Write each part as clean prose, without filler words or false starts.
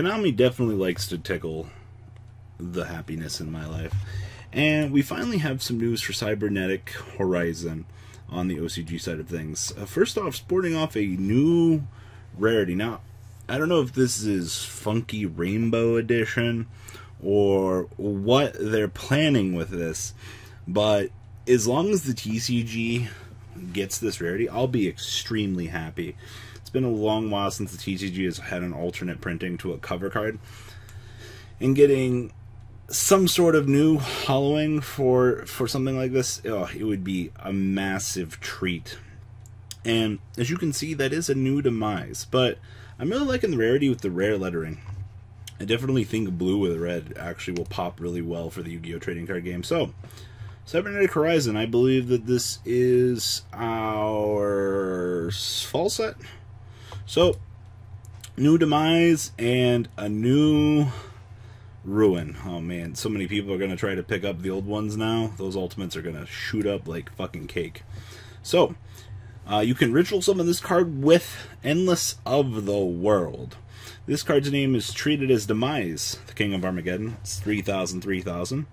Konami definitely likes to tickle the happiness in my life. And we finally have some news for Cybernetic Horizon on the OCG side of things. First off, sporting off a new rarity. Now, I don't know if this is Funky Rainbow Edition or what they're planning with this, but as long as the TCG gets this rarity, I'll be extremely happy. It's been a long while since the TCG has had an alternate printing to a cover card, and getting some sort of new hollowing for something like this, it would be a massive treat. And as you can see, that is a new demise, but I'm really liking the rarity with the rare lettering. I definitely think blue with red actually will pop really well for the Yu-Gi-Oh! Trading card game. So, Cybernetic Horizon, I believe that this is our fall set. So, new demise and a new ruin. Oh man, so many people are going to try to pick up the old ones now. Those ultimates are going to shoot up like fucking cake. So, you can ritual summon this card with Endless of the World. This card's name is treated as Demise, the King of Armageddon. It's 3,000, 3,000.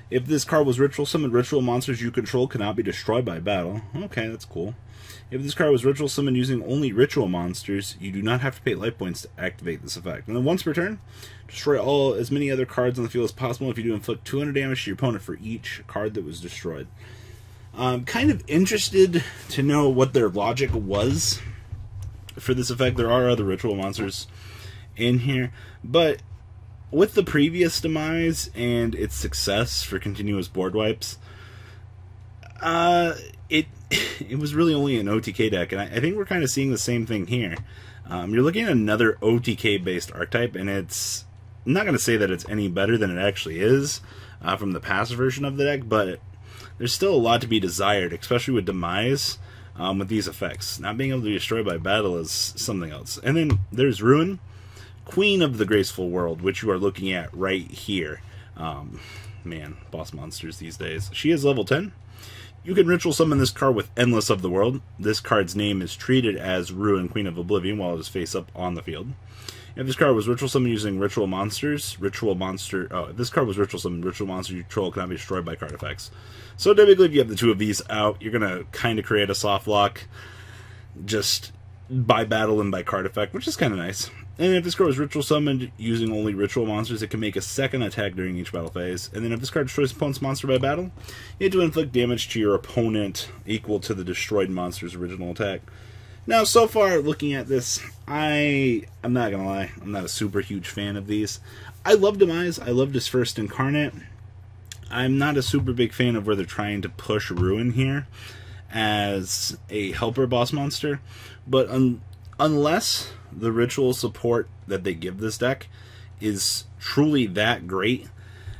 If this card was ritual summoned, ritual monsters you control cannot be destroyed by battle. Okay, that's cool. If this card was ritual summoned using only ritual monsters, you do not have to pay life points to activate this effect. And then once per turn, destroy as many other cards on the field as possible. If you do, inflict 200 damage to your opponent for each card that was destroyed. I'm kind of interested to know what their logic was for this effect. There are other ritual monsters in here, but with the previous demise and its success for continuous board wipes, it was really only an OTK deck, and I think we're kind of seeing the same thing here. You're looking at another OTK based archetype, and I'm not going to say that it's any better than it actually is from the past version of the deck, but there's still a lot to be desired, especially with demise. With these effects, not being able to be destroyed by battle is something else. And then there's Ruin, Queen of the Graceful World, which you are looking at right here. Man, boss monsters these days. She is level 10. You can ritual summon this card with Endless of the World. This card's name is treated as Ruin, Queen of Oblivion, while it is face up on the field. If this card was ritual summoned using ritual monsters, if this card was ritual summoned, ritual monster you control cannot be destroyed by card effects. So typically if you have the two of these out, you're going to kind of create a soft lock just by battle and by card effect, which is kind of nice. And if this card was ritual summoned using only ritual monsters, it can make a second attack during each battle phase. And then if this card destroys an opponent's monster by battle, you have to inflict damage to your opponent equal to the destroyed monster's original attack. Now, so far, looking at this, I'm not going to lie, I'm not a super huge fan of these. I love Demise, I loved his first Incarnate. I'm not a super big fan of where they're trying to push Ruin here as a helper boss monster, but unless the ritual support that they give this deck is truly that great,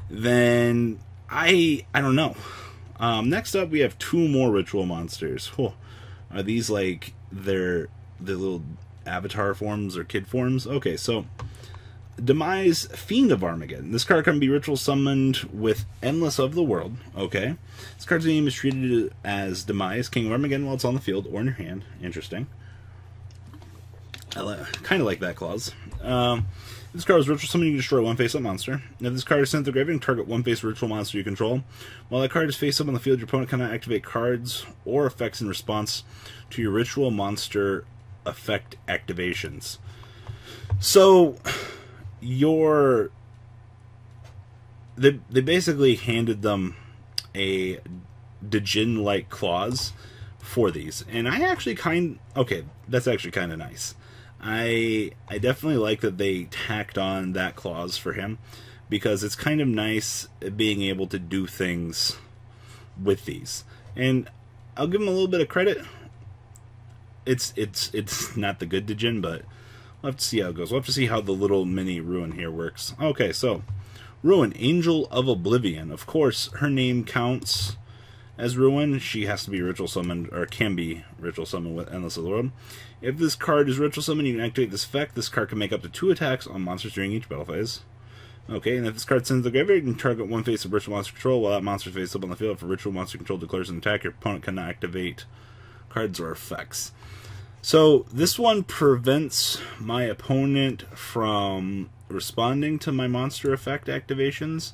then I don't know. Next up, we have two more ritual monsters. Are these like the little avatar forms or kid forms? Okay, so Demise, Fiend of Armageddon. This card can be ritual summoned with Endless of the World. Okay, this card's name is treated as Demise, King of Armageddon, while it's on the field or in your hand. Interesting. I kind of like that clause. This card is ritual summoned, you can destroy one face-up monster. If this card is sent to the graveyard, target one face ritual monster you control. While that card is face-up on the field, your opponent cannot activate cards or effects in response to your ritual monster effect activations. So, they basically handed them a Djinn-like clause for these, and I actually okay, that's actually kind of nice. I definitely like that they tacked on that clause for him, because it's kind of nice being able to do things with these. And I'll give him a little bit of credit. It's not the good Djinn, but we'll have to see how it goes. We'll have to see how the little mini Ruin here works. Okay, so Ruin, Angel of Oblivion. Of course, her name counts as Ruin. She has to be ritual summoned, or can be ritual summoned with Endless of the World. If this card is ritual summoned, you can activate this effect. This card can make up to 2 attacks on monsters during each battle phase. Okay, and if this card sends to the graveyard, you can target one face of ritual monster control while that monster face up on the field. If a ritual monster control declares an attack, your opponent cannot activate cards or effects. So this one prevents my opponent from responding to my monster effect activations,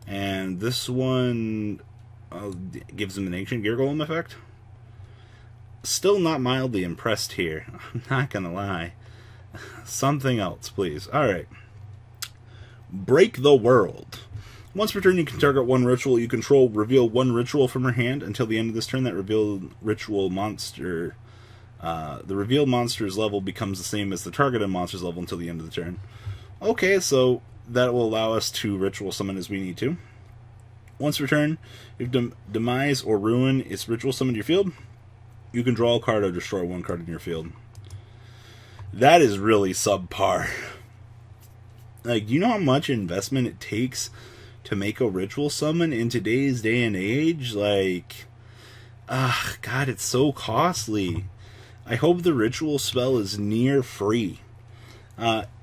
and this one gives him an Ancient Gear Golem effect. Still not mildly impressed here. I'm not gonna lie. Something else, please. Alright. Break the World. Once per turn, you can target one ritual you control, reveal one ritual from your hand. Until the end of this turn, that revealed ritual monster... the revealed monster's level becomes the same as the targeted monster's level until the end of the turn. Okay, so that will allow us to ritual summon as we need to. Once per turn, if Demise or Ruin is ritual summoned to your field, you can draw a card or destroy one card in your field. That is really subpar. Like, do you know how much investment it takes to make a ritual summon in today's day and age? Like, God, it's so costly. I hope the ritual spell is near free.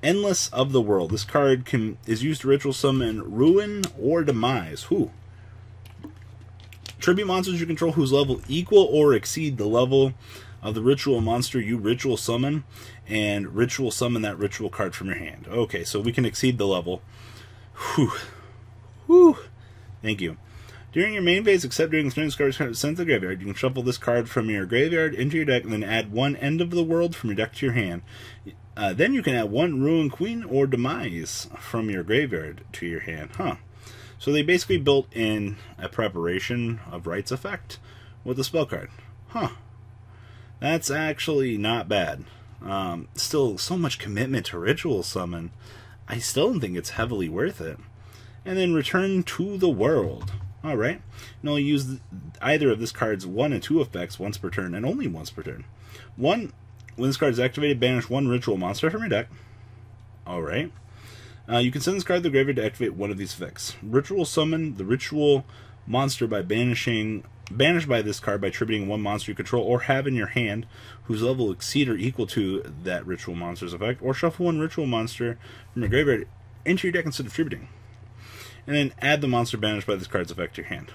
Endless of the World. This card is used to ritual summon Ruin or Demise. Whew. Tribute monsters you control whose level equal or exceed the level of the ritual monster you ritual summon, and ritual summon that ritual card from your hand. Okay, so we can exceed the level. Whew. Whew. Thank you. During your main phase, except during the turn, this card is sent to the graveyard. You can shuffle this card from your graveyard into your deck, and then add one End of the World from your deck to your hand. Then you can add one Ruin Queen or Demise from your graveyard to your hand. Huh. So they basically built in a preparation of Rites effect with the spell card. Huh. That's actually not bad. Still, so much commitment to ritual summon. I still don't think it's heavily worth it. And then Return to the World. Alright. You only use either of this card's 1 and 2 effects once per turn, and only once per turn. When this card is activated, banish one ritual monster from your deck. Alright. You can send this card to the graveyard to activate one of these effects. Ritual summon the ritual monster by banished by this card by tributing one monster you control or have in your hand whose level exceed or equal to that ritual monster's effect, or shuffle one ritual monster from your graveyard into your deck instead of tributing. And then add the monster banished by this card's effect to your hand.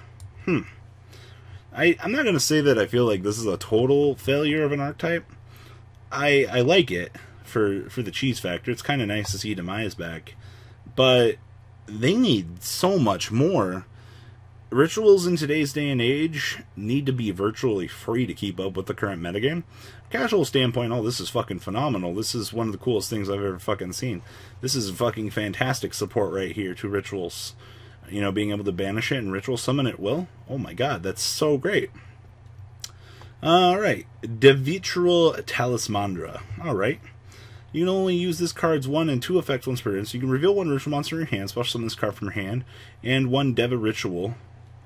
I'm not going to say that I feel like this is a total failure of an archetype. I like it for the cheese factor. It's kind of nice to see Demise back. But they need so much more. Rituals in today's day and age need to be virtually free to keep up with the current metagame. Casual standpoint, oh, this is fucking phenomenal. This is one of the coolest things I've ever fucking seen. This is fucking fantastic support right here to rituals. You know, being able to banish it and ritual summon at will. Oh my god, that's so great. Alright, Devitral Talismandra. Alright. You can only use this card's 1 and 2 effects once per turn, so you can reveal one ritual monster in your hand, special summon this card from your hand, and one Deva Ritual,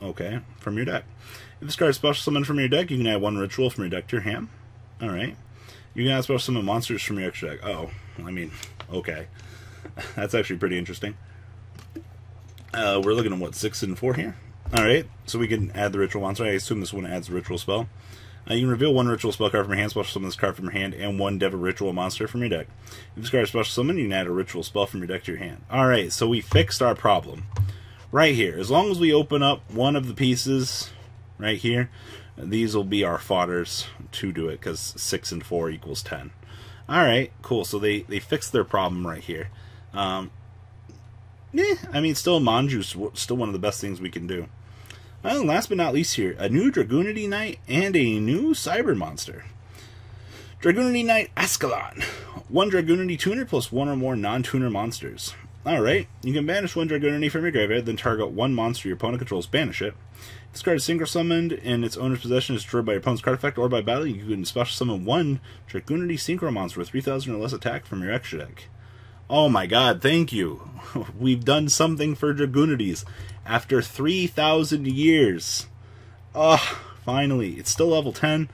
okay, from your deck. If this card is special summoned from your deck, you can add one ritual from your deck to your hand. Alright. You can add special summon monsters from your extra deck. Oh, I mean, okay. That's actually pretty interesting. We're looking at, what, 6 and 4 here? Alright, so we can add the ritual monster. I assume this one adds the ritual spell. You can reveal one ritual spell card from your hand, special summon this card from your hand, and one Deva Ritual monster from your deck. If this card is special summon, you can add a ritual spell from your deck to your hand. Alright, so we fixed our problem. Right here. As long as we open up one of the pieces right here, these will be our fodders to do it, because 6 and 4 equals 10. Alright, cool. So they fixed their problem right here. I mean, still Manju's still one of the best things we can do. And last but not least here, a new Dragunity Knight and a new Cyber Monster. Dragunity Knight Ascalon. One Dragunity tuner plus one or more non-tuner monsters. Alright, you can banish one Dragunity from your graveyard, then target one monster your opponent controls, banish it. If this card is synchro summoned and its owner's possession is destroyed by your opponent's card effect or by battle, you can special summon one Dragunity synchro monster with 3,000 or less attack from your extra deck. Oh my god, thank you. We've done something for Dragunities after 3,000 years. Oh, finally. It's still level 10.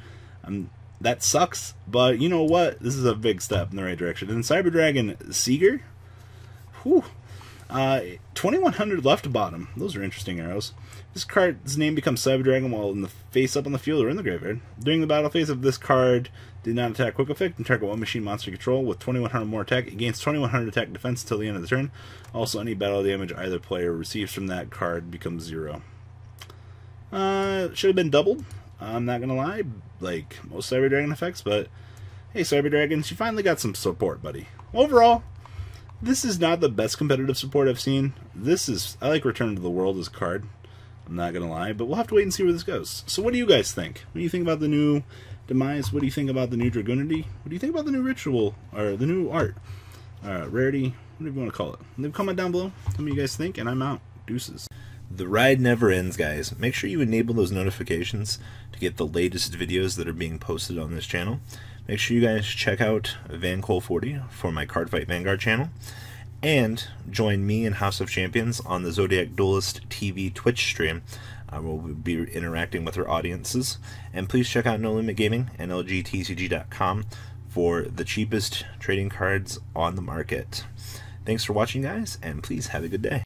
That sucks, but you know what? This is a big step in the right direction. And Cyber Dragon Seeger. Whew. 2100 left to bottom. Those are interesting arrows. This card's name becomes Cyber Dragon while in the face up on the field or in the graveyard. During the battle phase of this card, did not attack quick effect and target one machine monster control with 2100 more attack. It gains 2100 attack defense until the end of the turn. Also, any battle damage either player receives from that card becomes 0. Should have been doubled. I'm not gonna lie, like most Cyber Dragon effects, but Hey Cyber Dragons, you finally got some support, buddy. Overall, this is not the best competitive support I've seen. I like Return to the World as a card, I'm not gonna lie, but we'll have to wait and see where this goes. So what do you guys think? What do you think about the new Demise? What do you think about the new Dragunity? What do you think about the new Ritual, or the new art? Rarity, whatever you want to call it. Leave a comment down below. Tell me what you guys think, and I'm out. Deuces. The ride never ends, guys. Make sure you enable those notifications to get the latest videos that are being posted on this channel. Make sure you guys check out VanCole40 for my Cardfight Vanguard channel. And join me and House of Champions on the Zodiac Duelist TV Twitch stream. We'll be interacting with our audiences. And please check out No Limit Gaming and LGTCG.com for the cheapest trading cards on the market. Thanks for watching, guys, and please have a good day.